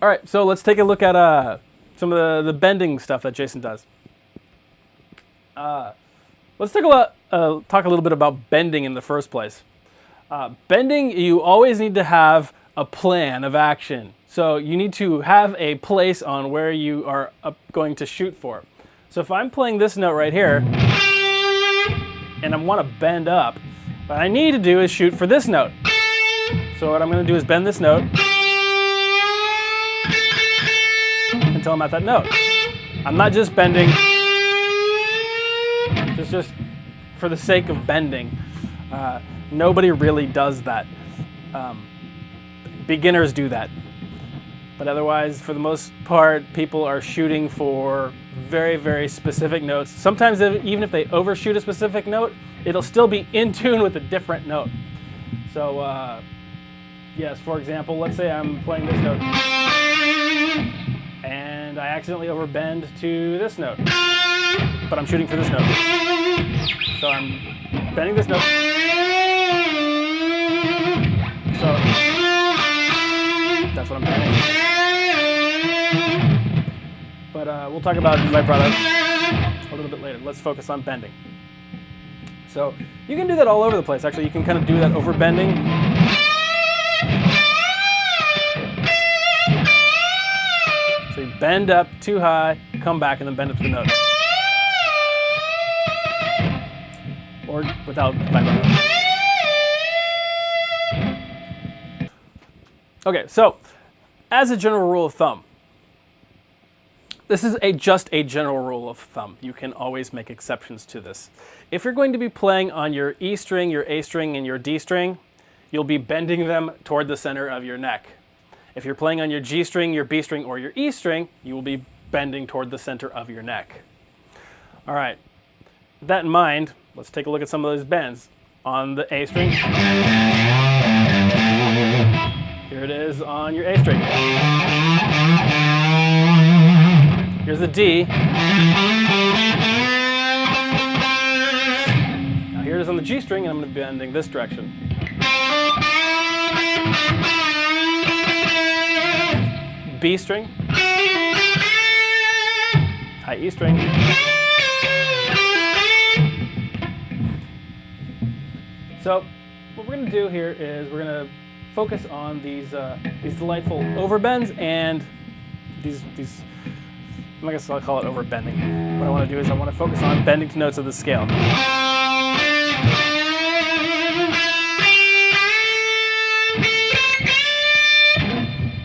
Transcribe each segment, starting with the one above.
All right, so let's take a look at some of the bending stuff that Jason does. Let's talk a little bit about bending in the first place. Bending, you always need to have a plan of action. So you need to have a place on where you are going to shoot for. So if I'm playing this note right here, and I want to bend up, what I need to do is shoot for this note. So what I'm going to do is bend this note until I'm at that note. I'm not just bending just for the sake of bending. Nobody really does that. Beginners do that. But otherwise, for the most part, people are shooting for very, very specific notes. Sometimes even if they overshoot a specific note, it'll still be in tune with a different note. So yes, for example, let's say I'm playing this note and I accidentally overbend to this note, but I'm shooting for this note. So I'm bending this note. So that's what I'm bending. But we'll talk about vibrato a little bit later. Let's focus on bending. So you can do that all over the place. Actually, you can kind of do that over bending. So you bend up too high, come back, and then bend up to the note. Or without vibrato. Okay, so as a general rule of thumb, this is just a general rule of thumb. You can always make exceptions to this. If you're going to be playing on your E string, your A string, and your D string, you'll be bending them toward the center of your neck. If you're playing on your G string, your B string, or your E string, you will be bending toward the center of your neck. All right, with that in mind, let's take a look at some of those bends. On the A string, here it is on your A string. Here's the D. Now here it is on the G string, and I'm going to be bending this direction. B string, high E string, so what we're going to do here is we're going to focus on these delightful overbends and these I guess I'll call it overbending. What I want to do is I want to focus on bending to notes of the scale.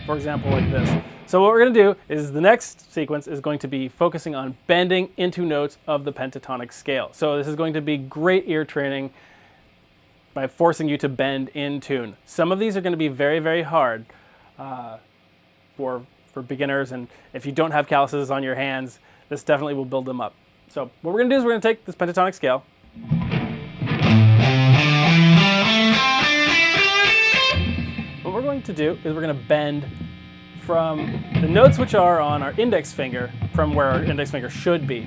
For example, like this. So what we're going to do is the next sequence is going to be focusing on bending into notes of the pentatonic scale. So this is going to be great ear training by forcing you to bend in tune. Some of these are going to be very, very hard for beginners, and if you don't have calluses on your hands, this definitely will build them up. So what we're going to do is we're going to take this pentatonic scale, what we're going to do is we're going to bend from the notes which are on our index finger, from where our index finger should be,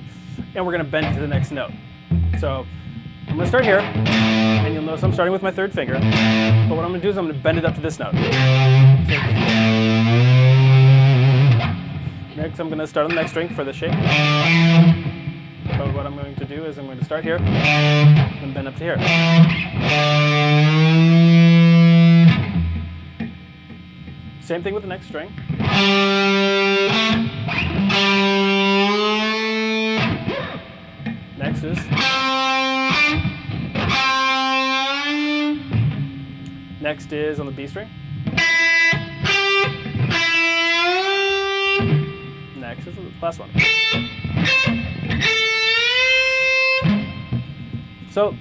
and we're going to bend it to the next note. So I'm going to start here, and you'll notice I'm starting with my third finger, but what I'm going to do is I'm going to bend it up to this note. Next, I'm going to start on the next string for this shape. But what I'm going to do is I'm going to start here and bend up to here. Same thing with the next string. Next is on the B string. Next is the last one. So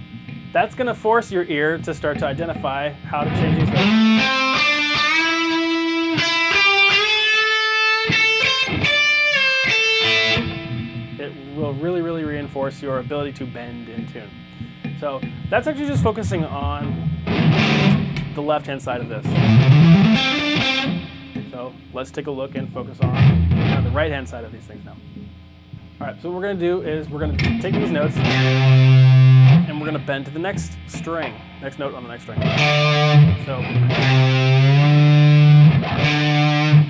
that's going to force your ear to start to identify how to change these notes. It will really, really reinforce your ability to bend in tune. So that's actually just focusing on the left-hand side of this. So let's take a look and focus on the right-hand side of these things now. All right, so what we're going to do is we're going to take these notes and we're going to bend to the next string, next note on the next string. So,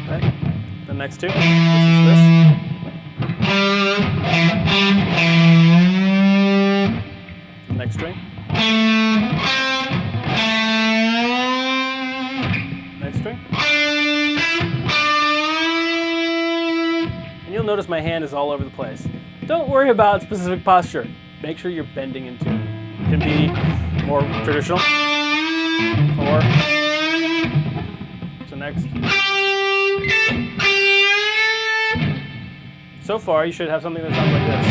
right, the next two, which is this. The next string. Next string. And you'll notice my hand is all over the place. Don't worry about specific posture. Make sure you're bending in tune. It can be more traditional, or so next. So far, you should have something that sounds like this.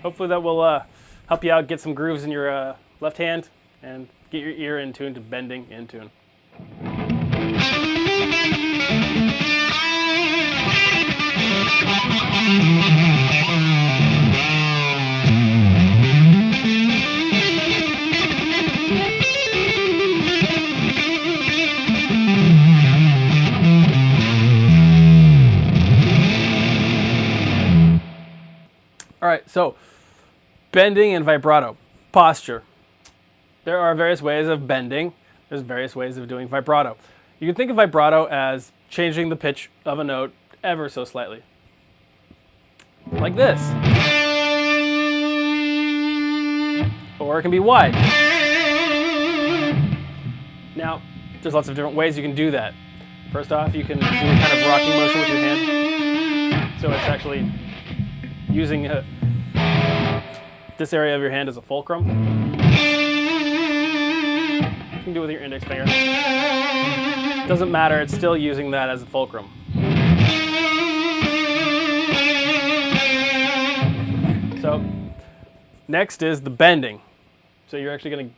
Hopefully that will help you out, get some grooves in your left hand, and get your ear in tune to bending in tune. All right, so bending and vibrato, posture. There are various ways of bending. There's various ways of doing vibrato. You can think of vibrato as changing the pitch of a note ever so slightly. Like this. Or it can be wide. Now, there's lots of different ways you can do that. First off, you can do a kind of rocking motion with your hand. So it's actually using this area of your hand as a fulcrum. You can do it with your index finger. Doesn't matter, it's still using that as a fulcrum. So, next is the bending. So you're actually going to,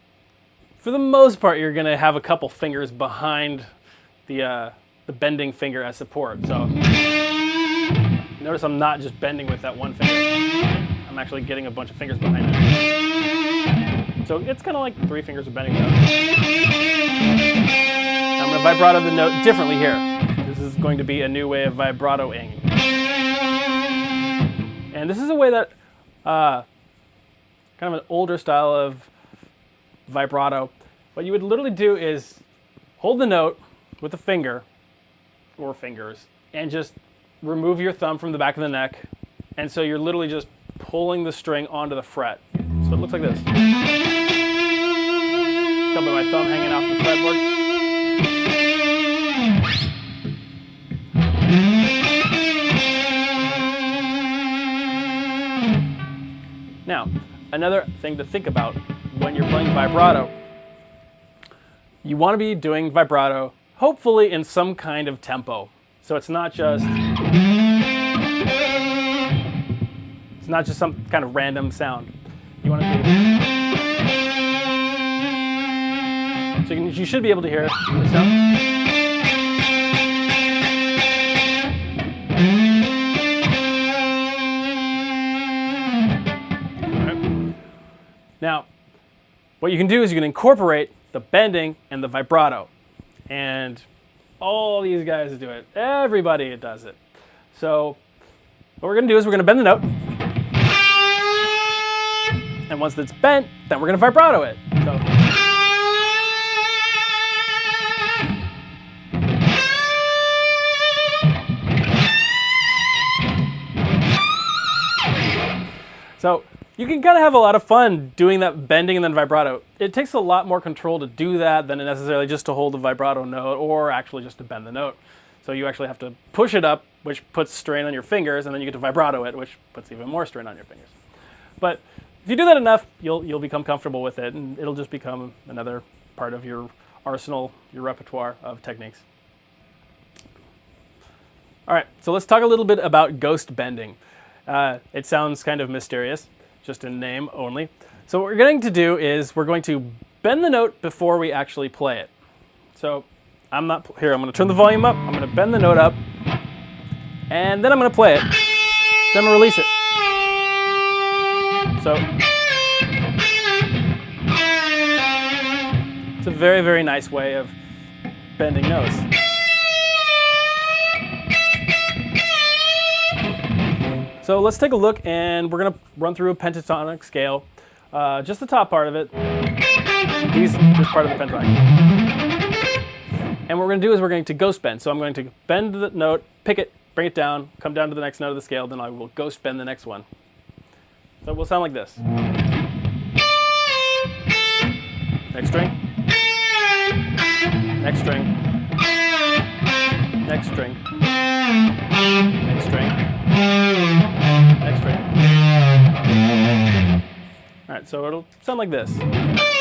for the most part, you're going to have a couple fingers behind the bending finger as support. So, notice I'm not just bending with that one finger. I'm actually getting a bunch of fingers behind it. So it's kind of like 3 fingers of bending. I'm going to vibrato the note differently here. This is going to be a new way of vibratoing. And this is a way that, kind of an older style of vibrato. What you would literally do is hold the note with a finger, or fingers, and just remove your thumb from the back of the neck, and so you're literally just pulling the string onto the fret. So it looks like this. Got my thumb hanging off the fretboard. Now, another thing to think about when you're playing vibrato, you want to be doing vibrato, hopefully in some kind of tempo. So it's not just some kind of random sound. You want to do. So you should be able to hear the sound. All right. Now, what you can do is you can incorporate the bending and the vibrato, and all these guys do it. Everybody does it. So what we're going to do is we're going to bend the note. And once it's bent, then we're going to vibrato it. So. So you can kind of have a lot of fun doing that bending and then vibrato. It takes a lot more control to do that than necessarily just to hold the vibrato note or actually just to bend the note. So you actually have to push it up, which puts strain on your fingers, and then you get to vibrato it, which puts even more strain on your fingers. But if you do that enough, you'll become comfortable with it, and it'll just become another part of your arsenal, your repertoire of techniques. All right, so let's talk a little bit about ghost bending. It sounds kind of mysterious, just in name only. So what we're going to do is we're going to bend the note before we actually play it. So I'm not, here, I'm going to turn the volume up, I'm going to bend the note up, and then I'm going to play it, then I'm going to release it. So it's a very, very nice way of bending notes. So let's take a look, and we're going to run through a pentatonic scale, just the top part of it, this part of the pentatonic. And what we're going to do is we're going to ghost bend. So I'm going to bend the note, pick it, bring it down, come down to the next note of the scale, then I will ghost bend the next one. So it will sound like this. Next string, next string, next string, next string, next string. All right, so it'll sound like this.